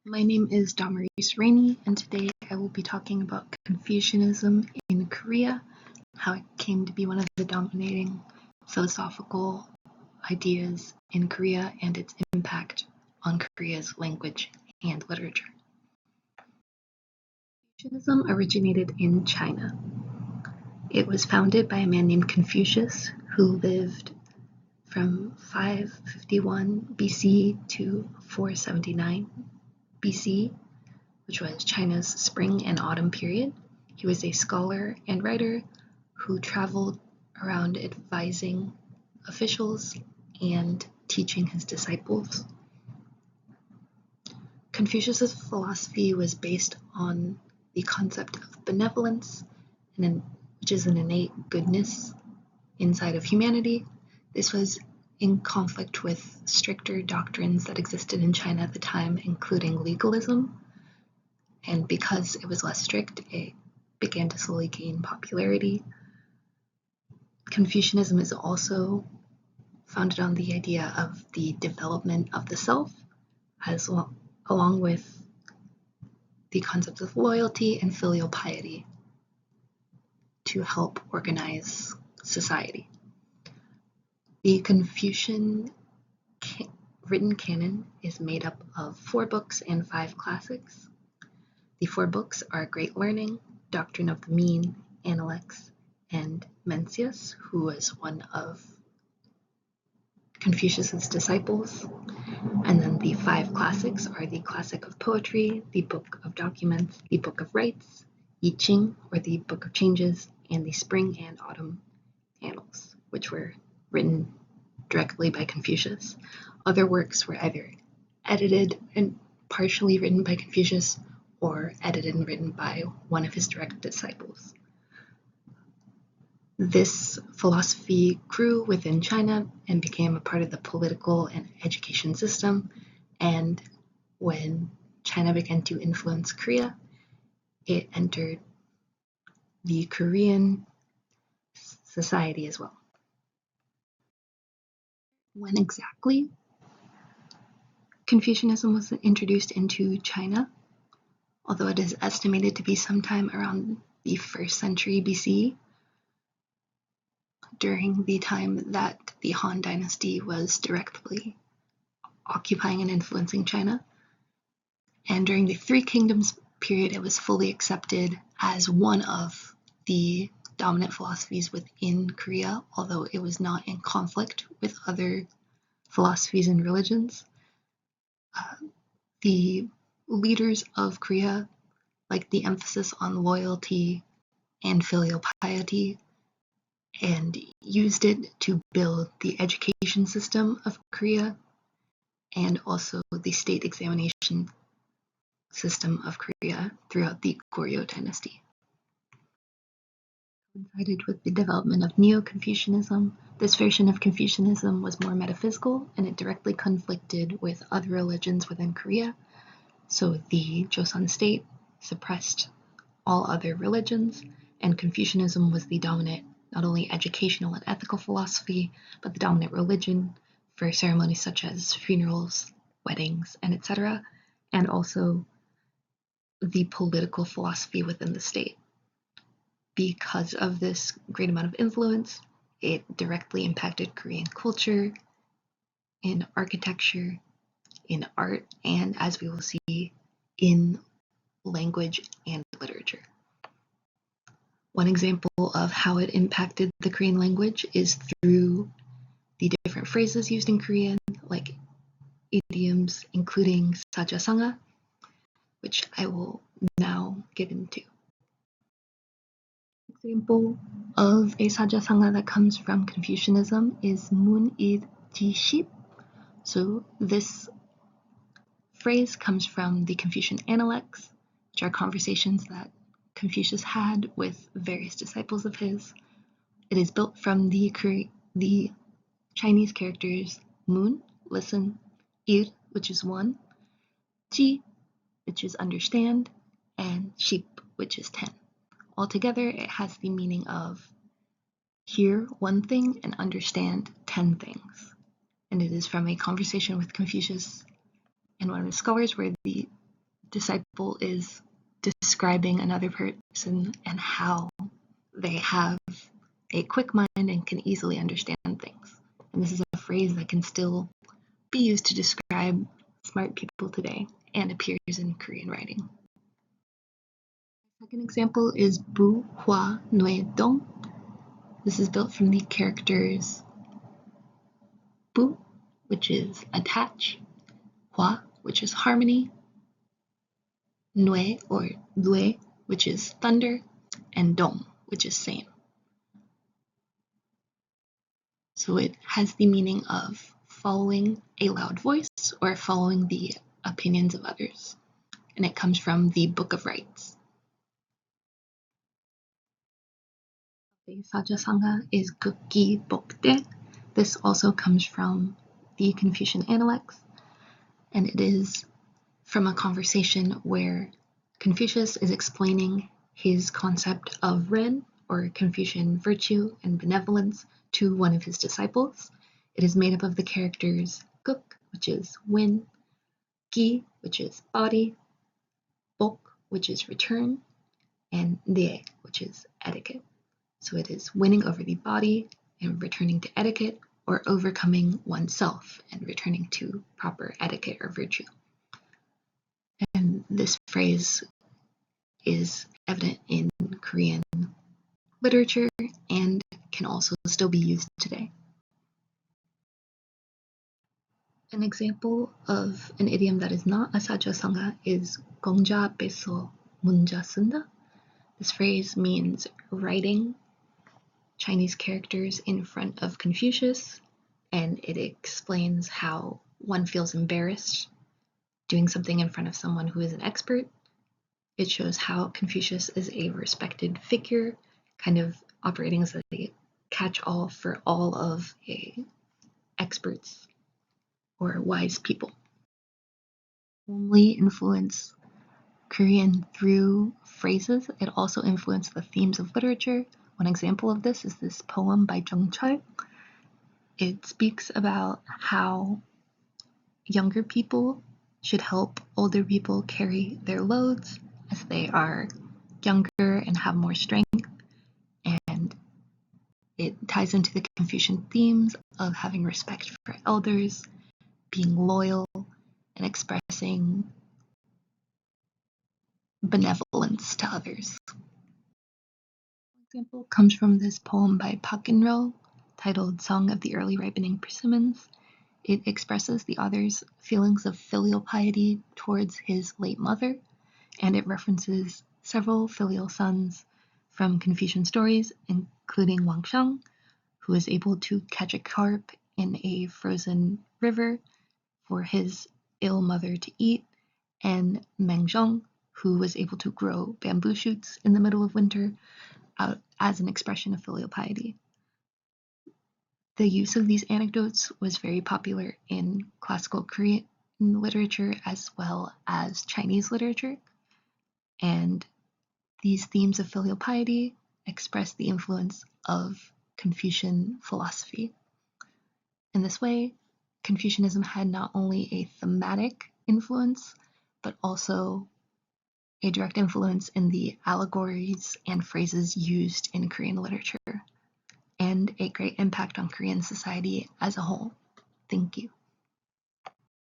My name is Damaris Rainey, and today I will be talking about Confucianism in Korea, how it came to be one of the dominating philosophical ideas in Korea, and its impact on Korea's language and literature. Confucianism originated in China. It was founded by a man named Confucius, who lived from 551 BC to 479 BC, which was China's spring and autumn period. He was a scholar and writer who traveled around advising officials and teaching his disciples. Confucius's philosophy was based on the concept of benevolence, which is an innate goodness inside of humanity. This was in conflict with stricter doctrines that existed in China at the time, including legalism. And because it was less strict, it began to slowly gain popularity. Confucianism is also founded on the idea of the development of the self, along with the concepts of loyalty and filial piety to help organize society. The Confucian written canon is made up of 4 books and 5 classics. The 4 books are Great Learning, Doctrine of the Mean, Analects, and Mencius, who was one of Confucius's disciples. And then the 5 classics are the Classic of Poetry, the Book of Documents, the Book of Rites, I Ching, or the Book of Changes, and the Spring and Autumn Annals, which were written directly by Confucius. Other works were either edited and partially written by Confucius or edited and written by one of his direct disciples. This philosophy grew within China and became a part of the political and education system, and when China began to influence Korea, it entered the Korean society as well. When exactly Confucianism was introduced into China, although it is estimated to be sometime around the 1st century BC, during the time that the Han Dynasty was directly occupying and influencing China. And during the Three Kingdoms period, it was fully accepted as one of the dominant philosophies within Korea, although it was not in conflict with other philosophies and religions. The leaders of Korea liked the emphasis on loyalty and filial piety, and used it to build the education system of Korea and also the state examination system of Korea throughout the Goryeo dynasty. Coincided with the development of Neo-Confucianism, this version of Confucianism was more metaphysical, and it directly conflicted with other religions within Korea. So the Joseon state suppressed all other religions, and Confucianism was the dominant, not only educational and ethical philosophy, but the dominant religion for ceremonies such as funerals, weddings, and etc., and also the political philosophy within the state. Because of this great amount of influence, it directly impacted Korean culture, in architecture, in art, and as we will see, in language and literature. One example of how it impacted the Korean language is through the different phrases used in Korean, like idioms, including sajasanga, which I will now get into. Example of a sajasanga that comes from Confucianism is mun id ji ship. So this phrase comes from the Confucian Analects, which are conversations that Confucius had with various disciples of his. It is built from the Chinese characters mun, listen, ir, which is 1, ji, which is understand, and ship, which is 10. Altogether, it has the meaning of hear 1 thing and understand 10 things. And it is from a conversation with Confucius and one of his scholars where the disciple is describing another person and how they have a quick mind and can easily understand things. And this is a phrase that can still be used to describe smart people today and appears in Korean writing. The second example is Bu Hua Nue Dong. This is built from the characters Bu, which is attach, Hua, which is harmony, Nue or Lue, which is thunder, and Dong, which is same. So it has the meaning of following a loud voice or following the opinions of others. And it comes from the Book of Rites. The Sajasanga is Gukki Bokde. This also comes from the Confucian Analects, and it is from a conversation where Confucius is explaining his concept of Ren, or Confucian virtue and benevolence, to one of his disciples. It is made up of the characters Guk, which is win, Gi, which is body, Bok, which is return, and Nie, which is etiquette. So it is winning over the body and returning to etiquette, or overcoming oneself and returning to proper etiquette or virtue. And this phrase is evident in Korean literature and can also still be used today. An example of an idiom that is not a sajasanga is gongja beso munja sunda. This phrase means writing Chinese characters in front of Confucius, and it explains how one feels embarrassed doing something in front of someone who is an expert. It shows how Confucius is a respected figure, kind of operating as a catch-all for all of experts or wise people. Only influence Korean through phrases, it also influenced the themes of literature. One example of this is this poem by Jung Chul. It speaks about how younger people should help older people carry their loads as they are younger and have more strength. And it ties into the Confucian themes of having respect for elders, being loyal, and expressing benevolence to others. An example comes from this poem by Park In-ro titled Song of the Early Ripening Persimmons. It expresses the author's feelings of filial piety towards his late mother, and it references several filial sons from Confucian stories, including Wang Shang, who is able to catch a carp in a frozen river for his ill mother to eat, and Meng Zhong, who was able to grow bamboo shoots in the middle of winter as an expression of filial piety. The use of these anecdotes was very popular in classical Korean literature as well as Chinese literature, and these themes of filial piety express the influence of Confucian philosophy. In this way, Confucianism had not only a thematic influence, but also a direct influence in the allegories and phrases used in Korean literature, and a great impact on Korean society as a whole. Thank you.